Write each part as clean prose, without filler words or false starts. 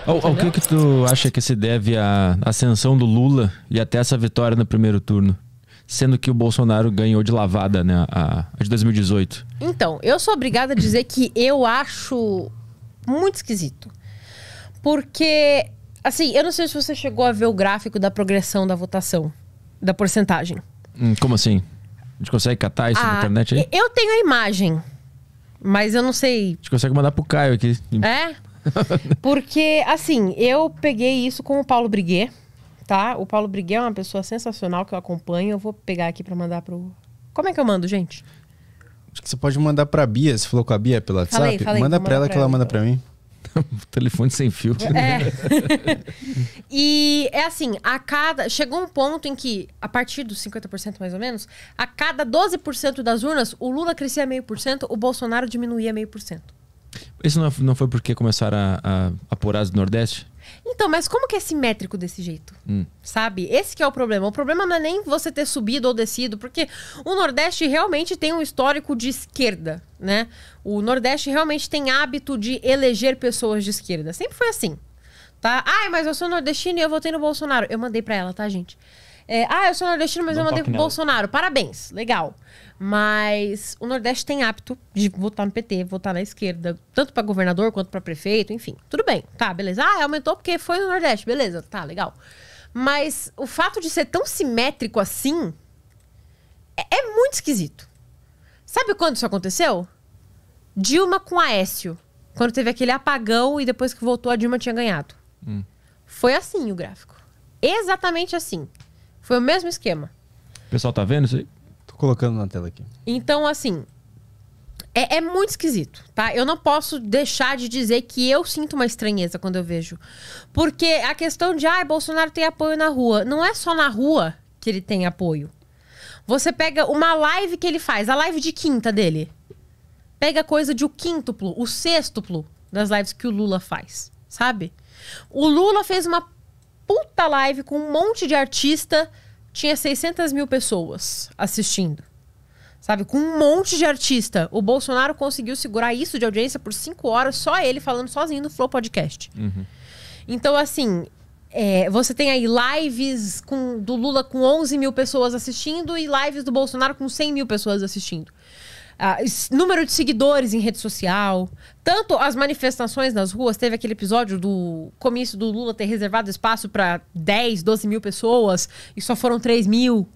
Ao que tu acha que se deve a ascensão do Lula e até essa vitória no primeiro turno? Sendo que o Bolsonaro ganhou de lavada, né, a de 2018. Então, eu sou obrigada a dizer que eu acho muito esquisito. Porque, assim, eu não sei se você chegou a ver o gráfico da progressão da votação, da porcentagem. Como assim? A gente consegue catar isso na internet aí? Eu tenho a imagem, mas eu não sei... A gente consegue mandar pro Caio aqui. É? Porque, assim, eu peguei isso com o Paulo Briguet, tá? O Paulo Briguet é uma pessoa sensacional que eu acompanho. Eu vou pegar aqui pra mandar pro... Como é que eu mando, gente? Acho que você pode mandar pra Bia. Você falou com a Bia pelo WhatsApp? Falei, manda pra ela que ela manda pra mim. Telefone sem fio. E é assim, chegou um ponto em que, a partir dos 50% mais ou menos, a cada 12% das urnas, o Lula crescia 0,5%, o Bolsonaro diminuía 0,5%. Isso não foi porque começaram a apurar as do Nordeste? Então, mas como que é simétrico desse jeito? Sabe? Esse que é o problema. O problema não é nem você ter subido ou descido, porque o Nordeste realmente tem um histórico de esquerda, né? O Nordeste realmente tem hábito de eleger pessoas de esquerda. Sempre foi assim, tá? Ai, mas eu sou nordestino e eu votei no Bolsonaro. Eu mandei pra ela, tá, gente? Eu sou nordestino, mas eu mandei pro Bolsonaro. Parabéns, legal. Mas o Nordeste tem hábito de votar no PT, votar na esquerda, tanto pra governador quanto pra prefeito, enfim. Tudo bem, tá, beleza. Aumentou porque foi no Nordeste, beleza, tá, legal. Mas o fato de ser tão simétrico assim é muito esquisito. Sabe quando isso aconteceu? Dilma com Aécio. Quando teve aquele apagão e depois que voltou a Dilma tinha ganhado. Foi assim o gráfico. Exatamente assim. Foi o mesmo esquema. O pessoal tá vendo isso aí? Tô colocando na tela aqui. Então, assim, é muito esquisito, tá? Eu não posso deixar de dizer que eu sinto uma estranheza quando eu vejo. Porque a questão de, Bolsonaro tem apoio na rua. Não é só na rua que ele tem apoio. Você pega uma live que ele faz, a live de quinta dele. Pega coisa de o quíntuplo, o sextuplo das lives que o Lula faz, sabe? O Lula fez uma puta live com um monte de artista, tinha 600 mil pessoas assistindo, sabe? Com um monte de artista. O Bolsonaro conseguiu segurar isso de audiência por 5 horas, só ele falando sozinho no Flow Podcast. Então, assim, você tem aí lives do Lula com 11 mil pessoas assistindo e lives do Bolsonaro com 100 mil pessoas assistindo. Número de seguidores em rede social. Tanto as manifestações nas ruas. Teve aquele episódio do comício do Lula ter reservado espaço para 10, 12 mil pessoas e só foram 3 mil.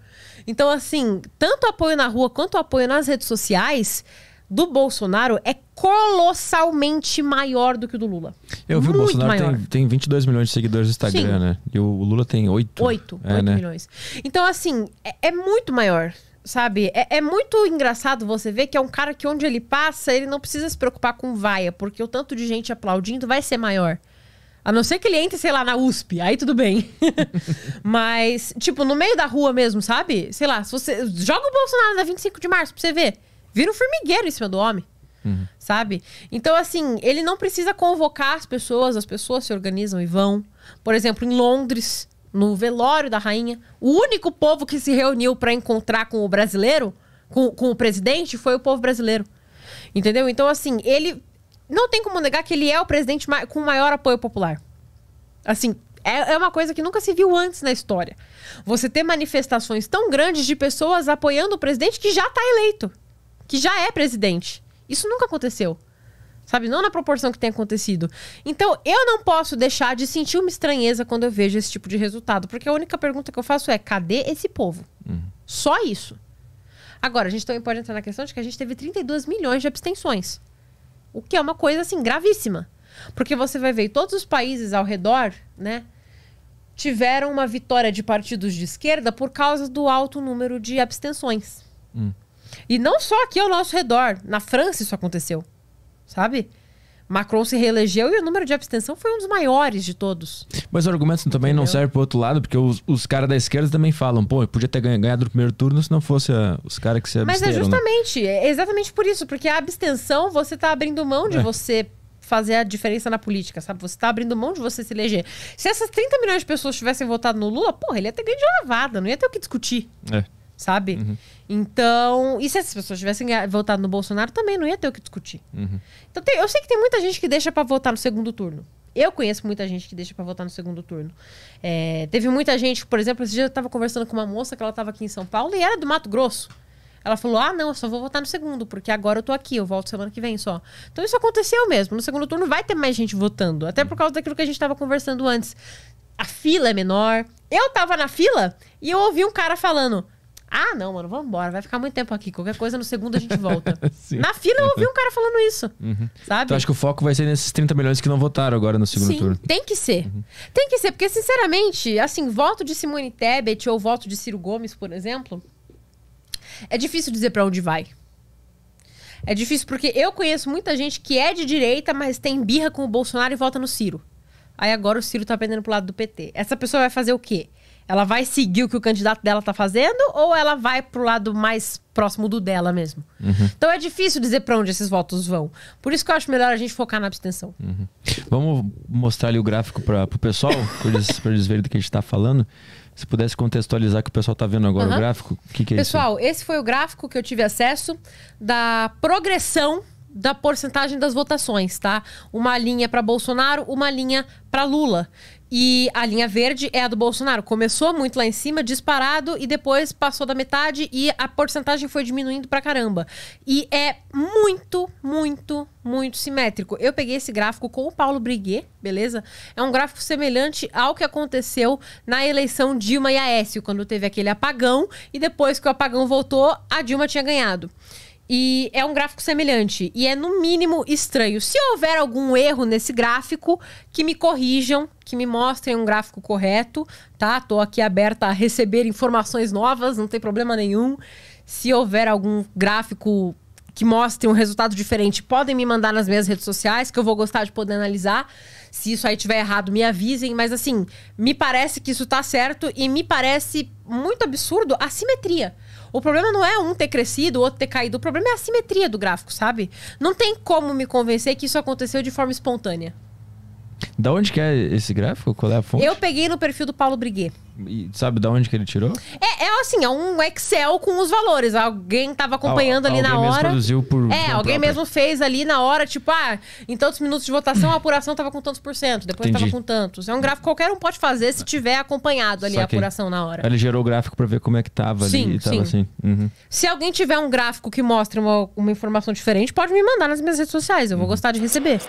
Então, assim, tanto apoio na rua quanto apoio nas redes sociais do Bolsonaro é colossalmente maior do que o do Lula. Eu vi, o Bolsonaro tem 22 milhões de seguidores no Instagram, Sim. né? E o Lula tem 8. 8 milhões. Então, assim, é muito maior. Sabe? É muito engraçado você ver que é um cara que onde ele passa, ele não precisa se preocupar com vaia, porque o tanto de gente aplaudindo vai ser maior. A não ser que ele entre, sei lá, na USP, aí tudo bem. Mas, tipo, no meio da rua mesmo, sabe? Sei lá, se você joga o Bolsonaro na 25 de março pra você ver, vira um formigueiro em cima do homem. Sabe? Então, assim, ele não precisa convocar as pessoas se organizam e vão. Por exemplo, em Londres, no velório da rainha, o único povo que se reuniu para encontrar com o brasileiro, com o presidente, foi o povo brasileiro. Entendeu? Então, assim, ele não tem como negar que ele é o presidente com maior apoio popular. Assim, é uma coisa que nunca se viu antes na história. Você ter manifestações tão grandes de pessoas apoiando o presidente que já está eleito, que já é presidente. Isso nunca aconteceu. Sabe? Não na proporção que tem acontecido. Então, eu não posso deixar de sentir uma estranheza quando eu vejo esse tipo de resultado. Porque a única pergunta que eu faço é, cadê esse povo? Só isso. Agora, a gente também pode entrar na questão de que a gente teve 32 milhões de abstenções. O que é uma coisa, assim, gravíssima. Porque você vai ver, todos os países ao redor, né, tiveram uma vitória de partidos de esquerda por causa do alto número de abstenções. E não só aqui ao nosso redor. Na França isso aconteceu. Sabe? Macron se reelegeu e o número de abstenção foi um dos maiores de todos. Mas o argumento também não serve pro outro lado, porque os caras da esquerda também falam, podia ter ganhado no primeiro turno se não fosse os caras que se absteram. Mas é justamente, é exatamente por isso, porque a abstenção, você tá abrindo mão de você fazer a diferença na política, sabe? Você tá abrindo mão de você se eleger. Se essas 30 milhões de pessoas tivessem votado no Lula, ele ia ter ganho de lavada, não ia ter o que discutir. Sabe? Então, e se essas pessoas tivessem votado no Bolsonaro, também não ia ter o que discutir. Então, eu sei que tem muita gente que deixa pra votar no segundo turno. Eu conheço muita gente que deixa pra votar no segundo turno. Teve muita gente, por exemplo, esse dia eu tava conversando com uma moça que ela tava aqui em São Paulo e era do Mato Grosso. Ela falou, não, eu só vou votar no segundo, porque agora eu tô aqui, eu volto semana que vem só. Então isso aconteceu mesmo. No segundo turno vai ter mais gente votando, até por causa daquilo que a gente tava conversando antes. A fila é menor. Eu tava na fila e eu ouvi um cara falando, não, mano, vamos embora, vai ficar muito tempo aqui, qualquer coisa no segundo a gente volta. Na fila eu ouvi um cara falando isso, sabe? Então acho que o foco vai ser nesses 30 milhões que não votaram agora no segundo turno. Tem que ser. Tem que ser, porque sinceramente, assim, voto de Simone Tebet ou voto de Ciro Gomes, por exemplo, é difícil dizer pra onde vai. É difícil porque eu conheço muita gente que é de direita, mas tem birra com o Bolsonaro e vota no Ciro. Aí agora o Ciro tá pendendo pro lado do PT. Essa pessoa vai fazer o quê? Ela vai seguir o que o candidato dela tá fazendo ou ela vai pro lado mais próximo do dela mesmo? Então é difícil dizer pra onde esses votos vão. Por isso que eu acho melhor a gente focar na abstenção. Vamos mostrar ali o gráfico pro pessoal, pra eles verem do que a gente tá falando. Se pudesse contextualizar que o pessoal tá vendo agora o gráfico, o que é isso? Pessoal, esse foi o gráfico que eu tive acesso da progressão da porcentagem das votações, tá? Uma linha para Bolsonaro, uma linha para Lula. E a linha verde é a do Bolsonaro. Começou muito lá em cima, disparado, e depois passou da metade e a porcentagem foi diminuindo pra caramba. E é muito, muito, muito simétrico. Eu peguei esse gráfico com o Paulo Briguet, beleza? É um gráfico semelhante ao que aconteceu na eleição Dilma e Aécio, quando teve aquele apagão, e depois que o apagão voltou, a Dilma tinha ganhado. E é um gráfico semelhante. E é, no mínimo, estranho. Se houver algum erro nesse gráfico, que me corrijam, que me mostrem um gráfico correto, tá? Tô aqui aberta a receber informações novas, não tem problema nenhum. Se houver algum gráfico que mostre um resultado diferente, podem me mandar nas minhas redes sociais, que eu vou gostar de poder analisar. Se isso aí tiver errado, me avisem. Mas, assim, me parece que isso tá certo e me parece muito absurdo a simetria. O problema não é um ter crescido, o outro ter caído. O problema é a simetria do gráfico, sabe? Não tem como me convencer que isso aconteceu de forma espontânea. Da onde que é esse gráfico? Qual é a fonte? Eu peguei no perfil do Paulo Briguet. E sabe da onde que ele tirou? É um Excel com os valores. Alguém tava acompanhando ali na hora. Alguém mesmo produziu por alguém própria. mesmo fez ali na hora, tipo, em tantos minutos de votação a apuração tava com tantos %, depois tava com tantos. É um gráfico que qualquer um pode fazer se tiver acompanhado ali a apuração na hora. Ele gerou o gráfico pra ver como é que tava ali e tava assim. Se alguém tiver um gráfico que mostre uma informação diferente, pode me mandar nas minhas redes sociais. Eu vou gostar de receber.